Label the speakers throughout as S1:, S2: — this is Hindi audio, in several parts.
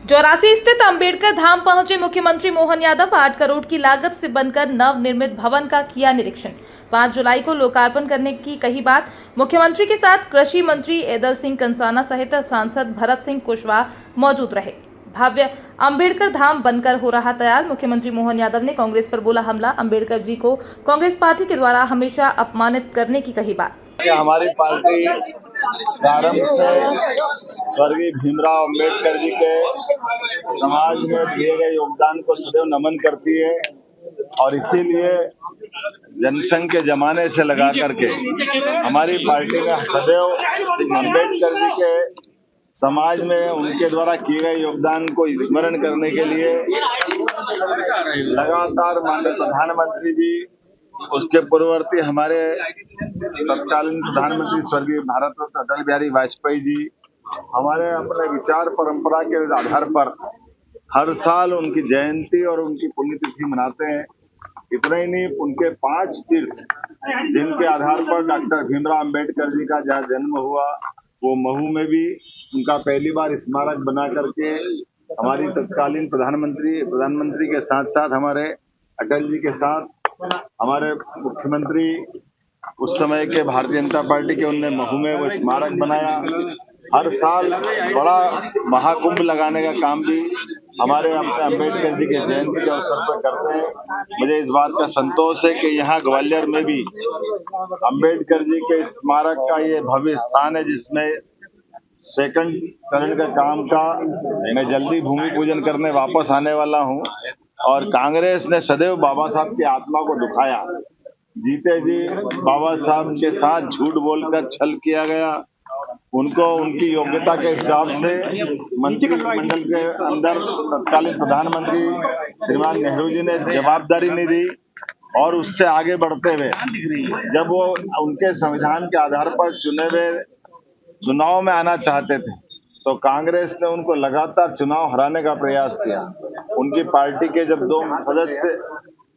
S1: चौरासी स्थित अंबेडकर धाम पहुंचे मुख्यमंत्री मोहन यादव। 8 करोड़ की लागत से बनकर नव निर्मित भवन का किया निरीक्षण। 5 जुलाई को लोकार्पण करने की कही बात। मुख्यमंत्री के साथ कृषि मंत्री एदल सिंह कंसाना सहित सांसद भरत सिंह कुशवाहा मौजूद रहे। भव्य अंबेडकर धाम बनकर हो रहा तैयार। मुख्यमंत्री मोहन यादव ने कांग्रेस पर बोला हमला। अंबेडकर जी को कांग्रेस पार्टी के द्वारा हमेशा अपमानित करने की कही बात।
S2: हमारी पार्टी प्रारंभ से स्वर्गीय भीमराव अंबेडकर जी के समाज में दिए गए योगदान को सदैव नमन करती है और इसीलिए जनसंघ के जमाने से लगा करके हमारी पार्टी ने सदैव अंबेडकर जी के समाज में उनके द्वारा किए गए योगदान को स्मरण करने के लिए लगातार माननीय प्रधानमंत्री जी, उसके पूर्ववर्ती हमारे तत्कालीन प्रधानमंत्री स्वर्गीय भारत रत्न अटल बिहारी वाजपेयी जी, हमारे अपने विचार परंपरा के आधार पर हर साल उनकी जयंती और उनकी पुण्यतिथि मनाते हैं। इतना ही नहीं, उनके 5 तीर्थ जिनके आधार पर डॉक्टर भीमराव अंबेडकर जी का जहाँ जन्म हुआ, वो महू में भी उनका पहली बार स्मारक बना करके हमारी तत्कालीन प्रधानमंत्री के साथ साथ हमारे अटल जी के साथ हमारे मुख्यमंत्री उस समय के भारतीय जनता पार्टी के, उनने महू में वो स्मारक बनाया। हर साल बड़ा महाकुंभ लगाने का काम भी हमारे अंबेडकर जी के जयंती के अवसर पर करते हैं। मुझे इस बात का संतोष है कि यहाँ ग्वालियर में भी अंबेडकर जी के स्मारक का ये भव्य स्थान है, जिसमें सेकंड चरण का काम का मैं जल्दी भूमि पूजन करने वापस आने वाला हूँ। और कांग्रेस ने सदैव बाबा साहब की आत्मा को दुखाया। जीते जी बाबा साहब के साथ झूठ बोलकर छल किया गया। उनको उनकी योग्यता के हिसाब से मंत्रिमंडल के अंदर तत्कालीन प्रधानमंत्री श्रीमान नेहरू जी ने जवाबदारी नहीं दी और उससे आगे बढ़ते हुए जब वो उनके संविधान के आधार पर चुनाव में आना चाहते थे, तो कांग्रेस ने उनको लगातार चुनाव हराने का प्रयास किया। उनकी पार्टी के जब 2 सदस्य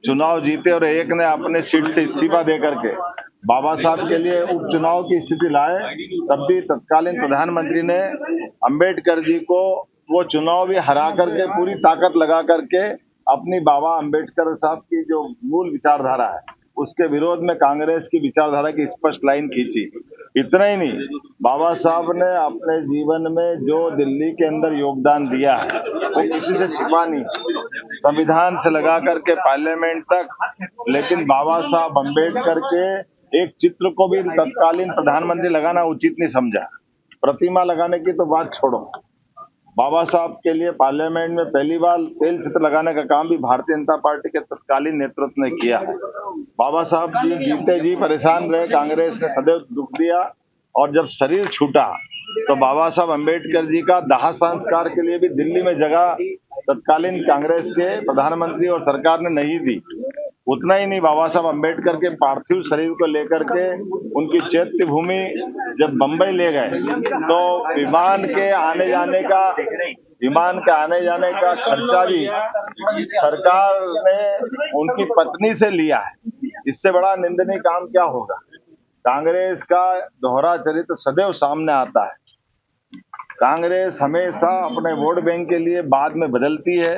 S2: चुनाव जीते और एक ने अपने सीट से इस्तीफा दे करके बाबा साहब के लिए उपचुनाव की स्थिति लाए, तब भी तत्कालीन प्रधानमंत्री ने अंबेडकर जी को वो चुनाव भी हरा करके पूरी ताकत लगा करके अपनी बाबा अंबेडकर साहब की जो मूल विचारधारा है उसके विरोध में कांग्रेस की विचारधारा की स्पष्ट लाइन खींची। इतना ही नहीं, बाबा साहब ने अपने जीवन में जो दिल्ली के अंदर योगदान दिया है वो किसी से छिपा नहीं, संविधान से लगा करके पार्लियामेंट तक। लेकिन बाबा साहब अंबेडकर के एक चित्र को भी तत्कालीन प्रधानमंत्री लगाना उचित नहीं समझा। प्रतिमा लगाने की तो बात छोड़ो, बाबा साहब के लिए पार्लियामेंट में पहली बार तेल चित्र लगाने का काम भी भारतीय जनता पार्टी के तत्कालीन नेतृत्व ने किया है। बाबा साहब जी जीते जी परेशान रहे, कांग्रेस ने सदैव दुख दिया और जब शरीर छूटा तो बाबा साहब अंबेडकर जी का दाह संस्कार के लिए भी दिल्ली में जगह तत्कालीन कांग्रेस के प्रधानमंत्री और सरकार ने नहीं दी। उतना ही नहीं, बाबा साहब अंबेडकर के पार्थिव शरीर को लेकर के उनकी चैत्य भूमि जब बंबई ले गए तो विमान के आने जाने का खर्चा भी सरकार ने उनकी पत्नी से लिया है। इससे बड़ा निंदनीय काम क्या होगा। कांग्रेस का दोहरा चरित्र सदैव सामने आता है। कांग्रेस हमेशा अपने वोट बैंक के लिए बाद में बदलती है।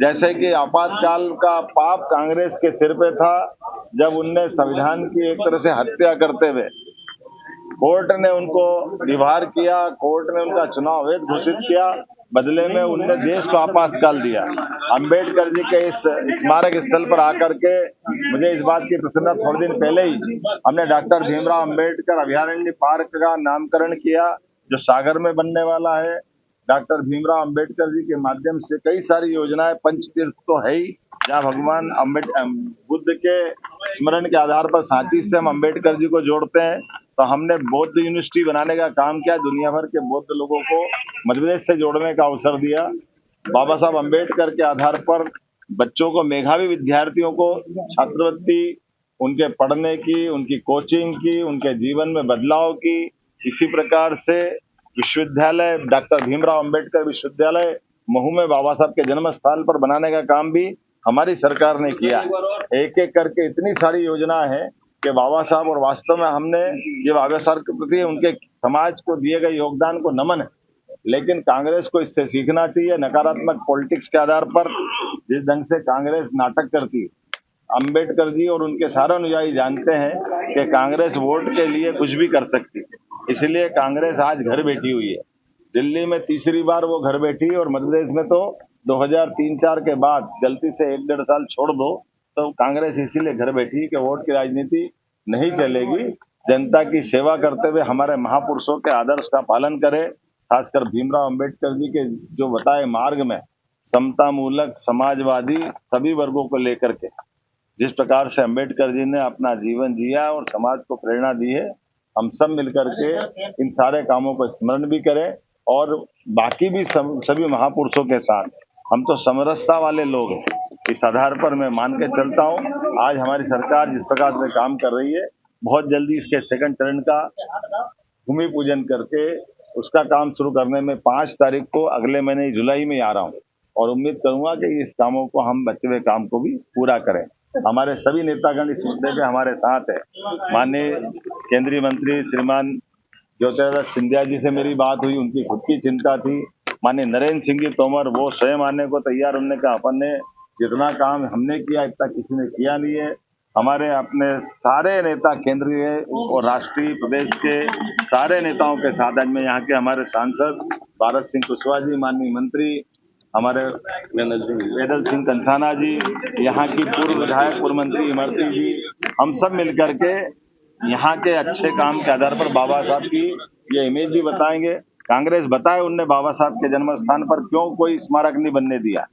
S2: जैसे कि आपातकाल का पाप कांग्रेस के सिर पे था, जब उनने संविधान की एक तरह से हत्या करते हुए कोर्ट ने उनको रिहार किया, कोर्ट ने उनका चुनाव अवैध घोषित किया, बदले में उनने देश को आपातकाल दिया। अंबेडकर जी के इस स्मारक स्थल पर आकर के मुझे इस बात की प्रसन्नता, थोड़े दिन पहले ही हमने डॉक्टर भीमराव अंबेडकर अभयारण्य पार्क का नामकरण किया जो सागर में बनने वाला है। डॉक्टर भीमराव अंबेडकर जी के माध्यम से कई सारी योजनाएं, पंचतीर्थ तो है ही, जहाँ भगवान बुद्ध के स्मरण के आधार पर सांची से हम अंबेडकर जी को जोड़ते हैं। तो हमने बौद्ध यूनिवर्सिटी बनाने का काम किया, दुनिया भर के बौद्ध लोगों को मध्य प्रदेश से जोड़ने का अवसर दिया। बाबा साहब अंबेडकर के आधार पर बच्चों को, मेधावी विद्यार्थियों को छात्रवृत्ति, उनके पढ़ने की, उनकी कोचिंग की, उनके जीवन में बदलाव की, इसी प्रकार से विश्वविद्यालय डॉक्टर भीमराव अंबेडकर विश्वविद्यालय महू में बाबा साहब के जन्म स्थल पर बनाने का काम भी हमारी सरकार ने किया। एक एक करके इतनी सारी योजना है कि बाबा साहब, और वास्तव में हमने ये बाबा साहब के प्रति उनके समाज को दिए गए योगदान को नमन है। लेकिन कांग्रेस को इससे सीखना चाहिए। नकारात्मक पॉलिटिक्स के आधार पर जिस ढंग से कांग्रेस नाटक करती है, अंबेडकर जी और उनके सारे अनुयायी जानते हैं कि कांग्रेस वोट के लिए कुछ भी कर सकती है, इसलिए कांग्रेस आज घर बैठी हुई है। दिल्ली में तीसरी बार वो घर बैठी और मध्य प्रदेश में तो 2003-4 के बाद गलती से 1-1.5 साल छोड़ दो तो कांग्रेस इसीलिए घर बैठी कि वोट की राजनीति नहीं चलेगी। जनता की सेवा करते हुए हमारे महापुरुषों के आदर्श का पालन करे, खासकर भीमराव अंबेडकर जी के जो बताए मार्ग में समता मूलक समाजवादी सभी वर्गों को लेकर के जिस प्रकार से अंबेडकर जी ने अपना जीवन जिया और समाज को प्रेरणा दी है, हम सब मिलकर के इन सारे कामों को स्मरण भी करें और बाकी भी सभी महापुरुषों के साथ हम तो समरसता वाले लोग हैं। इस आधार पर मैं मान के चलता हूँ आज हमारी सरकार जिस प्रकार से काम कर रही है, बहुत जल्दी इसके सेकंड चरण का भूमि पूजन करके उसका काम शुरू करने में 5 तारीख को अगले महीने जुलाई में आ रहा हूँ और उम्मीद करूंगा कि इस कामों को हम बचे हुए काम को भी पूरा करें। हमारे सभी नेतागण इस मुद्दे पे हमारे साथ है। माननीय केंद्रीय मंत्री श्रीमान ज्योतिरादित्य सिंधिया जी से मेरी बात हुई, उनकी खुद की चिंता थी। माननीय नरेंद्र सिंह जी तोमर वो स्वयं आने को तैयार, उन्होंने कहा अपन ने जितना काम हमने किया इतना किसी ने किया नहीं है। हमारे अपने सारे नेता केंद्रीय और राष्ट्रीय प्रदेश के सारे नेताओं के साथ आज मैं यहाँ के हमारे सांसद भारत सिंह कुशवाहा जी, माननीय मंत्री हमारे वेदल सिंह कंसाना जी, यहाँ की पूर्व विधायक पूर्व मंत्री इमरती जी, हम सब मिलकर के यहाँ के अच्छे काम के आधार पर बाबा साहब की ये इमेज भी बताएंगे। कांग्रेस बताए उनने बाबा साहब के जन्म स्थान पर क्यों कोई स्मारक नहीं बनने दिया।